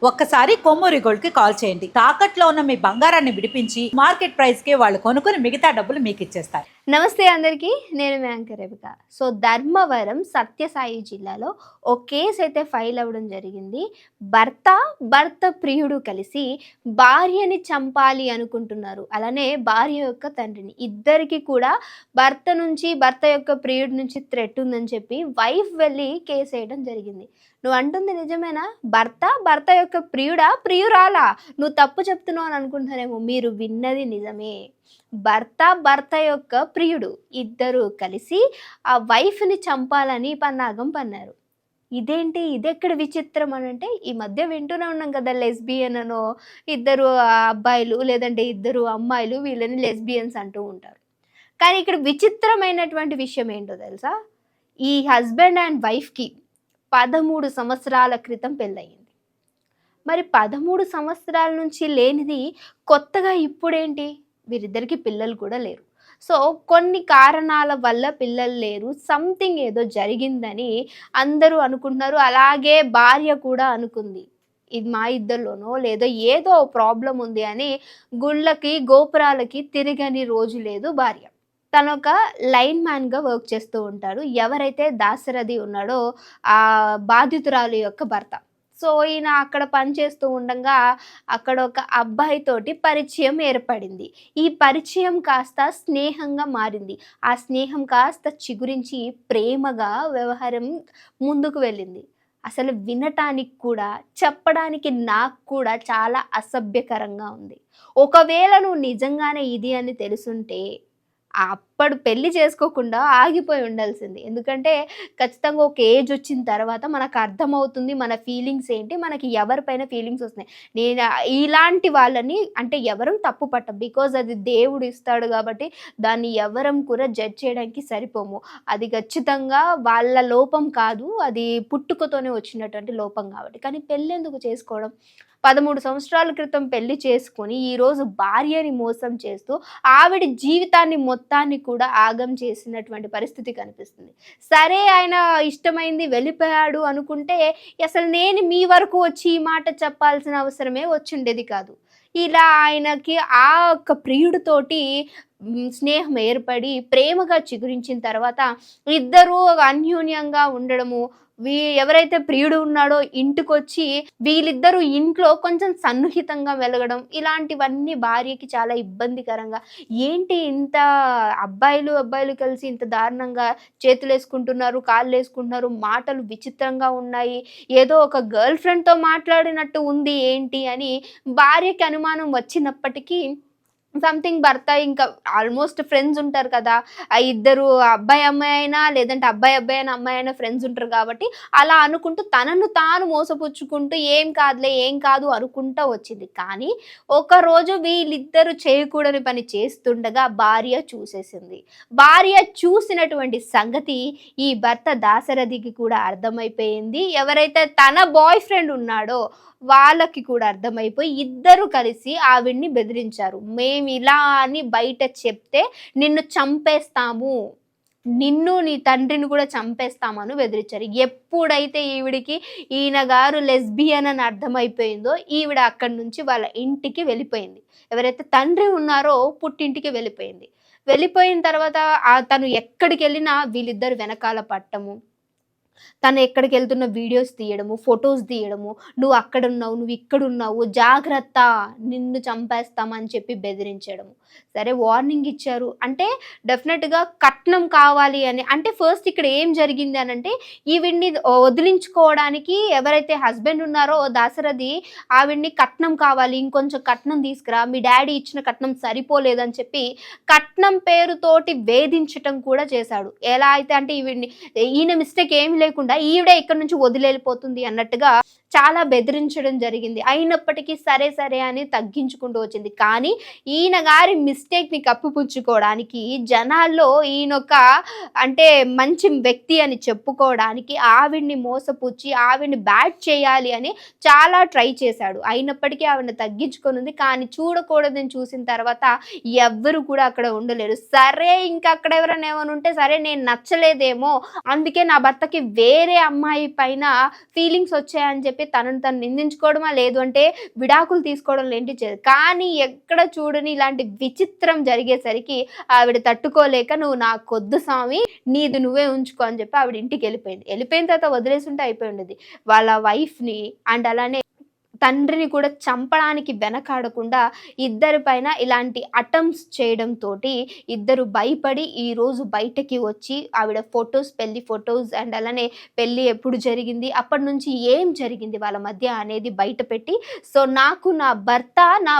ఒక్కసారి కొమ్మూరి గోల్డ్ కి కాల్ చేయండి. తాకట్లో ఉన్న మీ బంగారాన్ని విడిపించి మార్కెట్ ప్రైస్ కి వాళ్ళు కొనుక్కుని మిగతా డబ్బులు మీకు ఇచ్చేస్తారు. నమస్తే అందరికీ, నేను మీ యాంకర్ రేవిక. సో ధర్మవరం సత్యసాయి జిల్లాలో ఓ కేసు అయితే ఫైల్ అవ్వడం జరిగింది. భర్త ప్రియుడు కలిసి భార్యని చంపాలి అనుకుంటున్నారు. అలానే భార్య యొక్క తండ్రిని, ఇద్దరికి కూడా భర్త యొక్క ప్రియుడి నుంచి థ్రెట్ ఉందని చెప్పి వైఫ్ వెళ్ళి కేసు వేయడం జరిగింది. నువ్వు అంటుంది నిజమేనా? భర్త యొక్క ప్రియురాలా? నువ్వు తప్పు చెప్తున్నావు అని అనుకుంటారేమో. మీరు విన్నది నిజమే. భర్త యొక్క ప్రియుడు ఇద్దరు కలిసి ఆ వైఫ్ని చంపాలని పన్నాగం పన్నారు. ఇదెక్కడ విచిత్రం అని అంటే, ఈ మధ్య వింటూనే ఉన్నాం కదా, లెస్బియన్ అనో, ఇద్దరు అబ్బాయిలు లేదంటే ఇద్దరు అమ్మాయిలు వీళ్ళని లెస్బియన్స్ అంటూ ఉంటారు. కానీ ఇక్కడ విచిత్రమైనటువంటి విషయం ఏంటో తెలుసా? ఈ హస్బెండ్ అండ్ వైఫ్కి 13 సంవత్సరాల క్రితం పెళ్ళయింది. మరి 13 సంవత్సరాల నుంచి లేనిది కొత్తగా ఇప్పుడేంటి? వీరిద్దరికి పిల్లలు కూడా లేరు. సో కొన్ని కారణాల వల్ల పిల్లలు లేరు, సంథింగ్ ఏదో జరిగిందని అందరూ అనుకుంటున్నారు. అలాగే భార్య కూడా అనుకుంది, ఇది మా ఇద్దరిలోనో లేదో ఏదో ప్రాబ్లం ఉంది అని. గుళ్ళకి గోపురాలకి తిరగని రోజు లేదు భార్య. తను ఒక లైన్ మ్యాన్గా వర్క్ చేస్తూ ఉంటాడు. ఎవరైతే దాశరథి ఉన్నాడో ఆ బాధితురాలు యొక్క భర్త. సో ఈయన అక్కడ పనిచేస్తూ ఉండగా అక్కడ ఒక అబ్బాయితోటి పరిచయం ఏర్పడింది. ఈ పరిచయం కాస్త స్నేహంగా మారింది. ఆ స్నేహం కాస్త చిగురించి ప్రేమగా వ్యవహారం ముందుకు వెళ్ళింది. అసలు వినటానికి కూడా, చెప్పడానికి నాకు కూడా చాలా అసభ్యకరంగా ఉంది. ఒకవేళ నువ్వు నిజంగానే ఇది అని తెలుసుంటే అప్పుడు పెళ్లి చేసుకోకుండా ఆగిపోయి ఉండాల్సింది. ఎందుకంటే ఖచ్చితంగా ఒక ఏజ్ వచ్చిన తర్వాత మనకు అర్థమవుతుంది మన ఫీలింగ్స్ ఏంటి, మనకి ఎవరిపైన ఫీలింగ్స్ వస్తున్నాయి. నేను ఇలాంటి వాళ్ళని అంటే ఎవరం తప్పు పట్టం, బికాజ్ అది దేవుడు ఇస్తాడు కాబట్టి దాన్ని ఎవరం కూడా జడ్జ్ చేయడానికి సరిపోము. అది ఖచ్చితంగా వాళ్ళ లోపం కాదు, అది పుట్టుకతోనే వచ్చినటువంటి లోపం కాబట్టి. కానీ పెళ్ళి ఎందుకు చేసుకోవడం? 13 సంవత్సరాల క్రితం పెళ్లి చేసుకొని ఈరోజు భార్యని మోసం చేస్తూ ఆవిడ జీవితాన్ని మొత్తాన్ని కూడా ఆగం చేసినటువంటి పరిస్థితి కనిపిస్తుంది. సరే, ఆయన ఇష్టమైంది వెళ్ళిపోయాడు అనుకుంటే అసలు నేను మీ వరకు వచ్చి ఈ మాట చెప్పాల్సిన అవసరమే వచ్చిండేది కాదు. ఇలా ఆయనకి ఆ ఒక్క ప్రియుడితోటి స్నేహం ఏర్పడి ప్రేమగా చిగురించిన తర్వాత ఇద్దరూ అన్యోన్యంగా ఉండడము, ఎవరైతే ప్రియుడు ఉన్నాడో ఇంటికొచ్చి వీళ్ళిద్దరూ ఇంట్లో కొంచెం సన్నిహితంగా వెలగడం, ఇలాంటివన్నీ భార్యకి చాలా ఇబ్బందికరంగా, ఏంటి ఇంత అబ్బాయిలు కలిసి ఇంత దారుణంగా చేతులు వేసుకుంటున్నారు, కాళ్ళు వేసుకుంటున్నారు, మాటలు విచిత్రంగా ఉన్నాయి, ఏదో ఒక గర్ల్ ఫ్రెండ్తో మాట్లాడినట్టు ఉంది ఏంటి అని భార్యకి అనుమానం వచ్చినప్పటికీ సంథింగ్ భర్త ఇంకా ఆల్మోస్ట్ ఫ్రెండ్స్ ఉంటారు కదా, ఆ ఇద్దరు అబ్బాయి అమ్మాయి అయినా లేదంటే అబ్బాయి అయినా అమ్మాయి అయినా ఫ్రెండ్స్ ఉంటారు కాబట్టి అలా అనుకుంటూ తనను తాను మోసపుచ్చుకుంటూ ఏం కాదు అనుకుంటూ వచ్చింది. కానీ ఒకరోజు వీళ్ళిద్దరూ చేయకూడని పని చేస్తుండగా భార్య చూసేసింది. భార్య చూసినటువంటి సంగతి ఈ భర్త దాశరథికి కూడా అర్థమైపోయింది. ఎవరైతే తన బాయ్ ఫ్రెండ్ ఉన్నాడో వాళ్ళకి కూడా అర్థమైపోయి ఇద్దరు కలిసి ఆవిడ్ని బెదిరించారు. మేము ఇలా అని బయట చెప్తే నిన్ను చంపేస్తాము, నిన్ను నీ తండ్రిని కూడా చంపేస్తామని బెదిరించారు. ఎప్పుడైతే ఈవిడికి ఈయన గారు లెస్బియన్ అని అర్థమైపోయిందో ఈవిడ అక్కడి నుంచి వాళ్ళ ఇంటికి వెళ్ళిపోయింది. ఎవరైతే తండ్రి ఉన్నారో పుట్టింటికి వెళ్ళిపోయింది. వెళ్ళిపోయిన తర్వాత తను ఎక్కడికి వెళ్ళినా వీళ్ళిద్దరు వెనకాల పట్టము, తను ఎక్కడికి వెళ్తున్న వీడియోస్ తీయడము, ఫొటోస్ తీయడము, నువ్వు అక్కడున్నావు, నువ్వు ఇక్కడున్నావు, జాగ్రత్త, నిన్ను చంపేస్తామని చెప్పి బెదిరించడము. సరే, వార్నింగ్ ఇచ్చారు అంటే డెఫినెట్గా కట్నం కావాలి అని. అంటే ఫస్ట్ ఇక్కడ ఏం జరిగింది అని అంటే, ఈవిడ్ని వదిలించుకోవడానికి ఎవరైతే హస్బెండ్ ఉన్నారో దాశరథి ఆవిడ్ని కట్నం కావాలి, ఇంకొంచెం కట్నం తీసుకురా, మీ డాడీ ఇచ్చిన కట్నం సరిపోలేదని చెప్పి కట్నం పేరుతోటి వేధించటం కూడా చేశాడు. ఎలా అయితే అంటే ఈయన మిస్టేక్ ఏమి లేకుండా ఈవిడే ఇక్కడ నుంచి వదిలేపోతుంది అన్నట్టుగా చాలా బెదిరించడం జరిగింది. అయినప్పటికీ సరే అని తగ్గించుకుంటూ వచ్చింది. కానీ ఈయన గారి మిస్టేక్‌ని కప్పిపుచ్చుకోవడానికి జనాల్లో ఈయనొక అంటే మంచి వ్యక్తి అని చెప్పుకోవడానికి ఆవిడని మోసపుచ్చి, ఆవిడని బ్యాడ్ చేయాలి అని చాలా ట్రై చేశాడు. అయినప్పటికీ ఆవిడని తగ్గించుకొనుంది. కానీ చూడకూడదని చూసిన తర్వాత ఎవ్వరు కూడా అక్కడ ఉండలేరు. సరే ఇంక అక్కడ ఎవరైనా ఏమైనా ఉంటే సరే నేను నచ్చలేదేమో, అందుకే నా భర్తకి వేరే అమ్మాయి పైన ఫీలింగ్స్ వచ్చాయని చెప్పి తనను తను నిందించుకోవడమా, లేదు అంటే విడాకులు తీసుకోవడం లాంటివి చేయాలి. కానీ ఎక్కడ చూడని ఇలాంటి విచిత్రం జరిగేసరికి ఆవిడ తట్టుకోలేక "నువ్వు నాకొద్దు స్వామి, నీది నువ్వే ఉంచుకో" అని చెప్పి ఆవిడ ఇంటికెళ్ళిపోయింది. వెళ్ళిపోయిన తర్వాత వదిలేసుంటే అయిపోయి ఉండేది. వాళ్ళ వైఫ్‌ని అండ్ అలానే తండ్రిని కూడా చంపడానికి వెనకాడకుండా ఇద్దరి పైన ఇలాంటి అటెంప్ట్స్ చేయడంతోటి ఇద్దరు భయపడి ఈరోజు బయటకి వచ్చి ఆవిడ ఫొటోస్, పెళ్లి ఫొటోస్ అండ్ అలానే పెళ్లి ఎప్పుడు జరిగింది, అప్పటి నుంచి ఏం జరిగింది వాళ్ళ మధ్య అనేది బయట పెట్టి, సో నాకు నా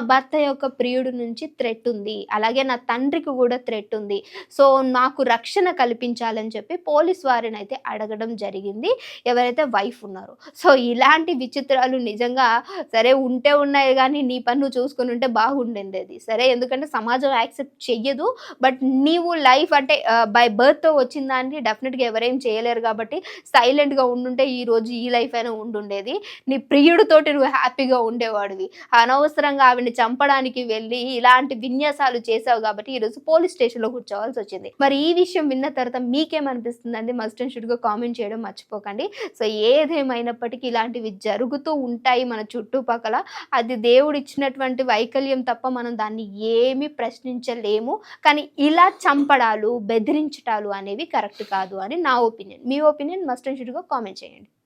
భర్త యొక్క ప్రియుడు నుంచి థ్రెట్ ఉంది, అలాగే నా తండ్రికి కూడా థ్రెట్ ఉంది, సో నాకు రక్షణ కల్పించాలని చెప్పి పోలీస్ వారిని అయితే అడగడం జరిగింది ఎవరైతే వైఫ్ ఉన్నారో. సో ఇలాంటి విచిత్రాలు నిజంగా సరే ఉంటే ఉన్నాయి గానీ నీ పని నువ్వు చూసుకొని ఉంటే బాగుండేది. సరే ఎందుకంటే సమాజం యాక్సెప్ట్ చెయ్యదు. బట్ నీవు లైఫ్ అంటే బై బర్త్‌తో వచ్చిన దాన్ని డెఫినిట్‌గా ఎవరేం చేయలేరు కాబట్టి సైలెంట్‌గా ఉండుంటే ఈరోజు ఈ లైఫ్ అయినా ఉండుండేది. నీ ప్రియుడితోటి నువ్వు హ్యాపీగా ఉండేవాడివి. అనవసరంగా ఆవిడని చంపడానికి వెళ్ళి ఇలాంటి విన్యాసాలు చేసావు కాబట్టి ఈరోజు పోలీస్ స్టేషన్‌లో కూర్చోవాల్సి వచ్చింది. మరి ఈ విషయం విన్న తర్వాత మీకేమనిపిస్తుందండి? మస్ట్ అండ్ షుడ్‌గా కామెంట్ చేయడం మర్చిపోకండి. సో ఏదేమైనప్పటికీ ఇలాంటివి జరుగుతూ ఉంటాయి మన చుట్టుపక్కల. అది దేవుడిచ్చినటువంటి వైకల్యం తప్ప మనం దాన్ని ఏమీ ప్రశ్నించలేము. కానీ ఇలా చంపడాలు, బెదిరించటాలు అనేవి కరెక్ట్ కాదు అని నా ఒపీనియన్. మీ ఒపీనియన్ మస్ట్ అండ్ షుడ్‌గా కామెంట్ చేయండి.